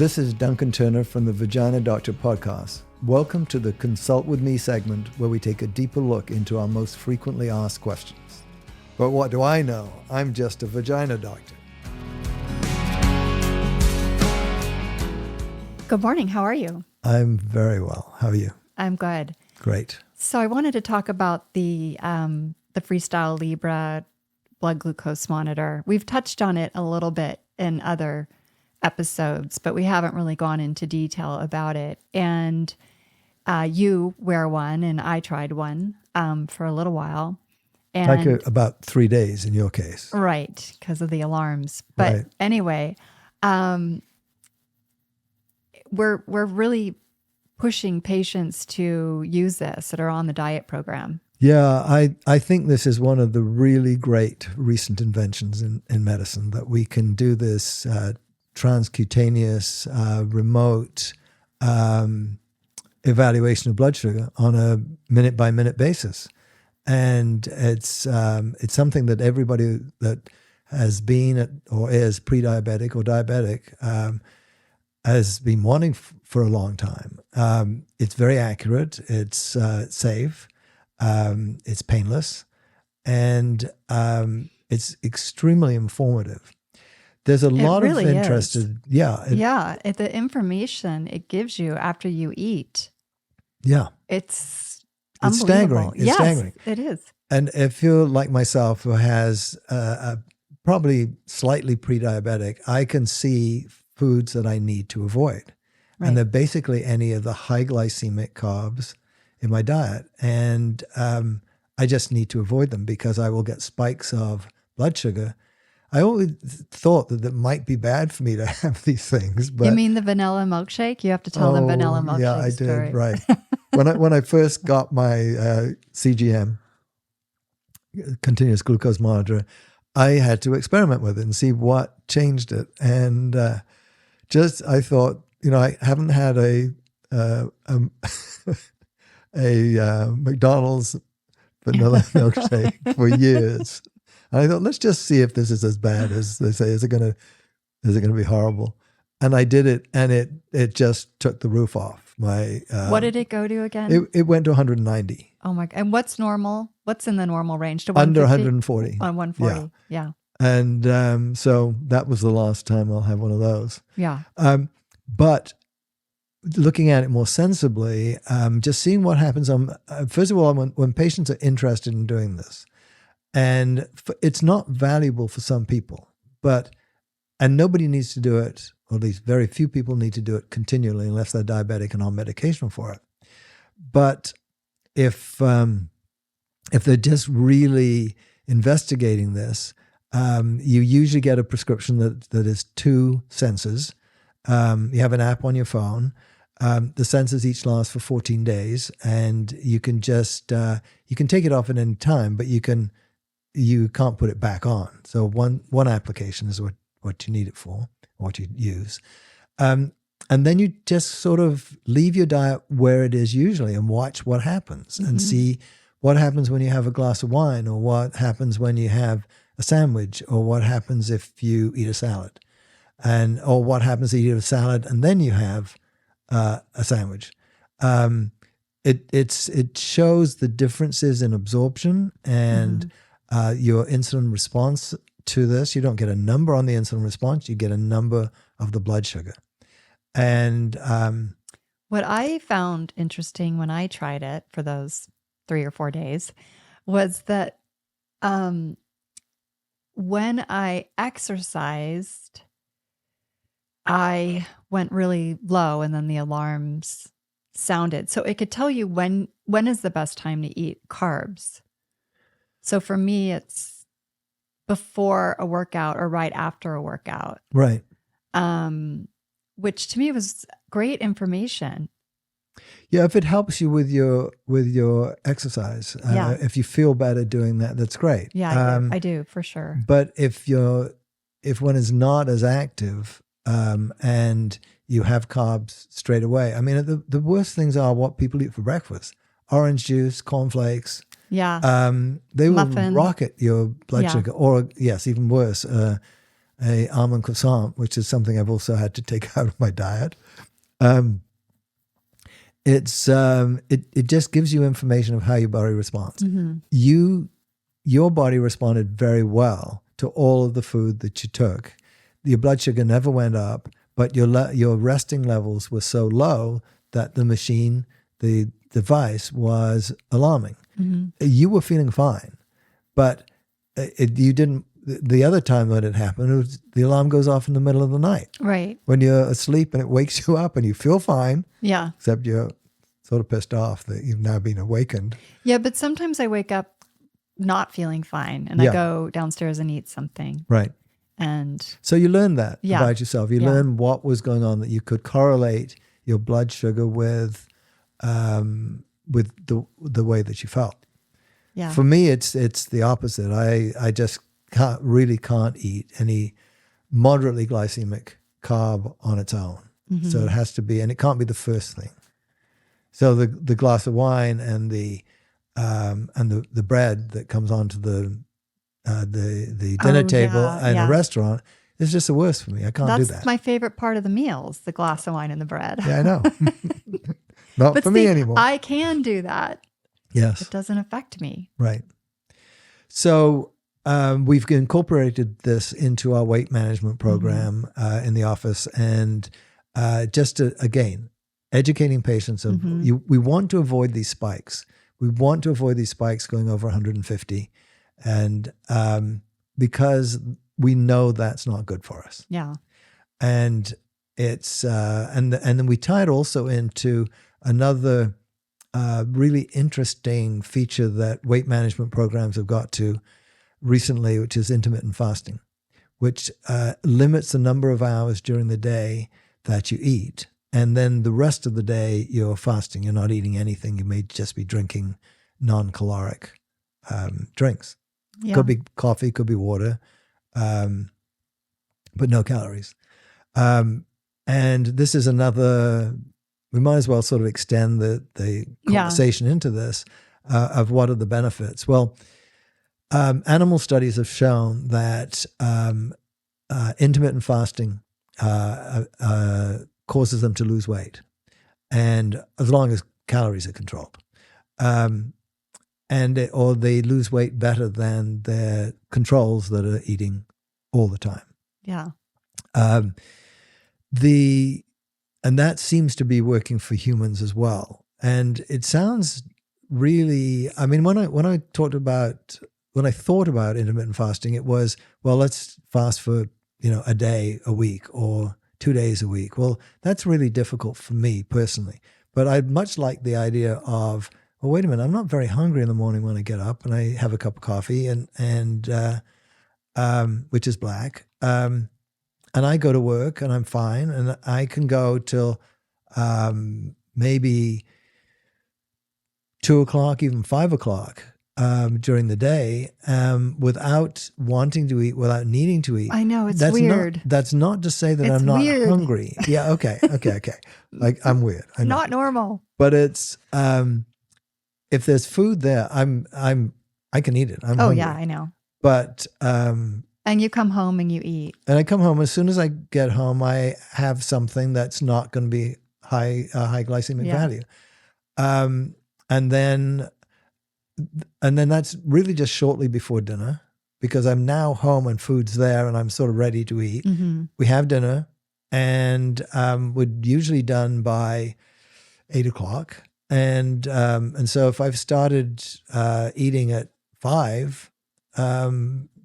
This is Duncan Turner from the Vagina Doctor podcast. Welcome to the Consult With Me segment where we take a deeper look into our most frequently asked questions. But what do I know? I'm just a vagina doctor. Good morning. How are you? I'm very well. How are you? I'm good. Great. So I wanted to talk about the Freestyle Libre blood glucose monitor. We've touched on it a little bit in other episodes, but we haven't really gone into detail about it. And you wear one, and I tried one for a little while. And about 3 days in your case. Right, because of the alarms. But Right. Anyway, we're really pushing patients to use this that are on the diet program. Yeah, I think this is one of the really great recent inventions in medicine, that we can do this transcutaneous, remote evaluation of blood sugar on a minute-by-minute basis. And it's something that everybody that has been or is pre-diabetic or diabetic has been wanting for a long time. It's very accurate. It's safe. It's painless. And it's extremely informative. There's a lot of interest. The information it gives you after you eat. Yeah. It's staggering. It's staggering. It is. And if you're like myself, who has probably slightly pre-diabetic, I can see foods that I need to avoid. Right. And they're basically any of the high glycemic carbs in my diet. And I just need to avoid them because I will get spikes of blood sugar. I always thought that it might be bad for me to have these things. But you mean the vanilla milkshake? You have to tell the vanilla milkshake yeah, I story. did, right. When I first got my CGM, continuous glucose monitor, I had to experiment with it and see what changed it. And I thought, I haven't had a McDonald's vanilla milkshake for years. And I thought, let's just see if this is as bad as they say. Is it going to be horrible? And I did it, and it just took the roof off. What did it go to again? It went to 190. Oh my! And what's normal? What's in the normal range? To under 140. On 140. Yeah. And so that was the last time I'll have one of those. Yeah. But looking at it more sensibly, just seeing what happens first of all, when patients are interested in doing this, and it's not valuable for some people, and nobody needs to do it, or at least very few people need to do it continually unless they're diabetic and on medication for it. But if they're just really investigating this, you usually get a prescription that is 2 sensors. You have an app on your phone. The sensors each last for 14 days, and you can just you can take it off at any time, but you can't put it back on. So one application is what you need it for, what you use. And then you just sort of leave your diet where it is usually and watch what happens and see what happens when you have a glass of wine, or what happens when you have a sandwich, or what happens if you eat a salad, or what happens if you eat a salad and then you have a sandwich. It shows the differences in absorption and your insulin response to this. You don't get a number on the insulin response, you get a number of the blood sugar. And what I found interesting when I tried it for those 3 or 4 days was that when I exercised, I went really low, and then the alarms sounded. So it could tell you when is the best time to eat carbs. So for me, it's before a workout or right after a workout. Right. Which to me was great information. Yeah, if it helps you with your exercise, if you feel better doing that, that's great. Yeah, I do for sure. But if one is not as active, and you have carbs straight away, I mean, the worst things are what people eat for breakfast: orange juice, cornflakes. Yeah. They will Muffin. rocket your blood sugar, or yes, even worse, a almond croissant, which is something I've also had to take out of my diet. It just gives you information of how your body responds. Your body responded very well to all of the food that you took. Your blood sugar never went up, but your resting levels were so low that the machine, the device, was alarming. You were feeling fine, but you didn't. The other time that it happened, the alarm goes off in the middle of the night. Right. When you're asleep and it wakes you up and you feel fine. Yeah. Except you're sort of pissed off that you've now been awakened. Yeah, but sometimes I wake up not feeling fine and I go downstairs and eat something. Right. And so you learn that about yourself. You learn what was going on, that you could correlate your blood sugar with the way that you felt. Yeah. For me, it's the opposite. I just can't eat any moderately glycemic carb on its own. So it has to be, and it can't be the first thing. So the glass of wine and the bread that comes onto the dinner table in a restaurant is just the worst for me. I can't do that. That's my favorite part of the meals, the glass of wine and the bread. Yeah, I know. Not for me anymore. I can do that. Yes. It doesn't affect me. Right. So we've incorporated this into our weight management program in the office, and just to, again, educating patients of we want to avoid these spikes. We want to avoid these spikes going over 150, and because we know that's not good for us. Yeah. And it's and then we tie it also into another really interesting feature that weight management programs have got to recently, which is intermittent fasting, which limits the number of hours during the day that you eat. And then the rest of the day, you're fasting. You're not eating anything. You may just be drinking non-caloric drinks. Yeah. Could be coffee, could be water, but no calories. And this is another, we might as well sort of extend the conversation into this of what are the benefits. Well, animal studies have shown that intermittent fasting causes them to lose weight, and as long as calories are controlled, or they lose weight better than their controls that are eating all the time. Yeah. And that seems to be working for humans as well. And it sounds really, I mean, when I thought about intermittent fasting, it was, well, let's fast for, a day a week or 2 days a week. Well, that's really difficult for me personally. But I'd much like the idea of, well, wait a minute, I'm not very hungry in the morning when I get up and I have a cup of coffee and which is black. And I go to work and I'm fine, and I can go till maybe 2:00, even 5:00 during the day without wanting to eat, without needing to eat. I know, it's weird. That's not to say that I'm not hungry. Yeah, okay. Like, I'm weird. I know. Not normal. But it's if there's food there, I can eat it. I'm hungry. Yeah, I know. But and you come home and you eat. And I come home, as soon as I get home, I have something that's not going to be high glycemic value. And then that's really just shortly before dinner, because I'm now home and food's there and I'm sort of ready to eat. We have dinner, and we're usually done by 8:00. And so if I've started eating at 5,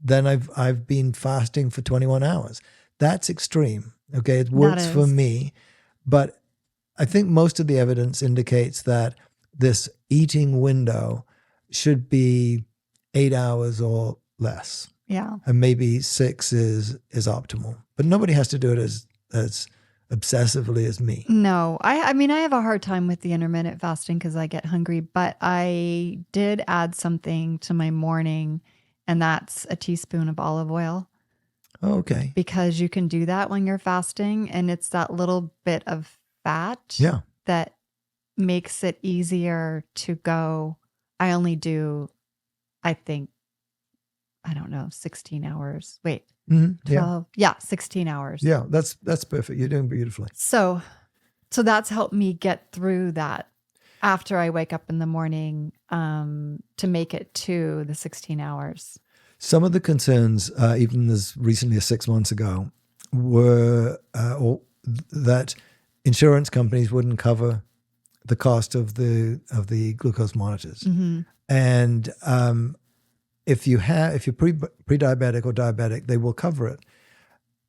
then I've been fasting for 21 hours. That's extreme. Okay, it works for me, but I think most of the evidence indicates that this eating window should be 8 hours or less. Yeah. And maybe 6 is optimal. But nobody has to do it as obsessively as me. No. I mean, I have a hard time with the intermittent fasting because I get hungry, but I did add something to my morning, and that's a teaspoon of olive oil. Oh, okay. Because you can do that when you're fasting, and it's that little bit of fat that makes it easier to go. I only do, I think, I don't know, 16 hours. Wait, Mhm. 12. Yeah, 16 hours. Yeah, that's perfect. You're doing beautifully. So that's helped me get through that after I wake up in the morning to make it to the 16 hours. Some of the concerns, even as recently as 6 months ago, were that insurance companies wouldn't cover the cost of the glucose monitors. Mm-hmm. And if you're pre-diabetic or diabetic, they will cover it.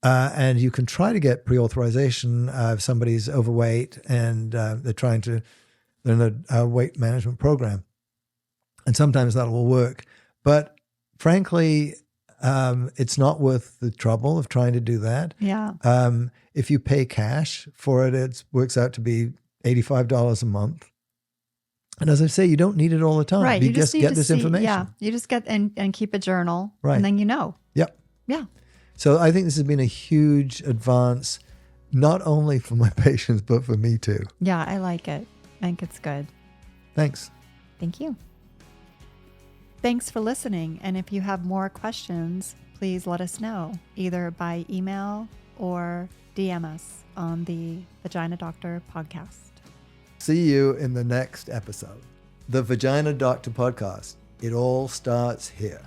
And you can try to get pre-authorization if somebody's overweight and they're in a weight management program. And sometimes that will work. But frankly, it's not worth the trouble of trying to do that. Yeah. If you pay cash for it, it works out to be $85 a month. And as I say, you don't need it all the time. Right. You just need get to this see, information. Yeah. You just get and keep a journal. Right. And then you know. Yep. Yeah. So I think this has been a huge advance, not only for my patients, but for me too. Yeah, I like it. I think it's good. Thanks. Thank you. Thanks for listening. And if you have more questions, please let us know either by email or DM us on the Vagina Doctor podcast. See you in the next episode. The Vagina Doctor podcast. It all starts here.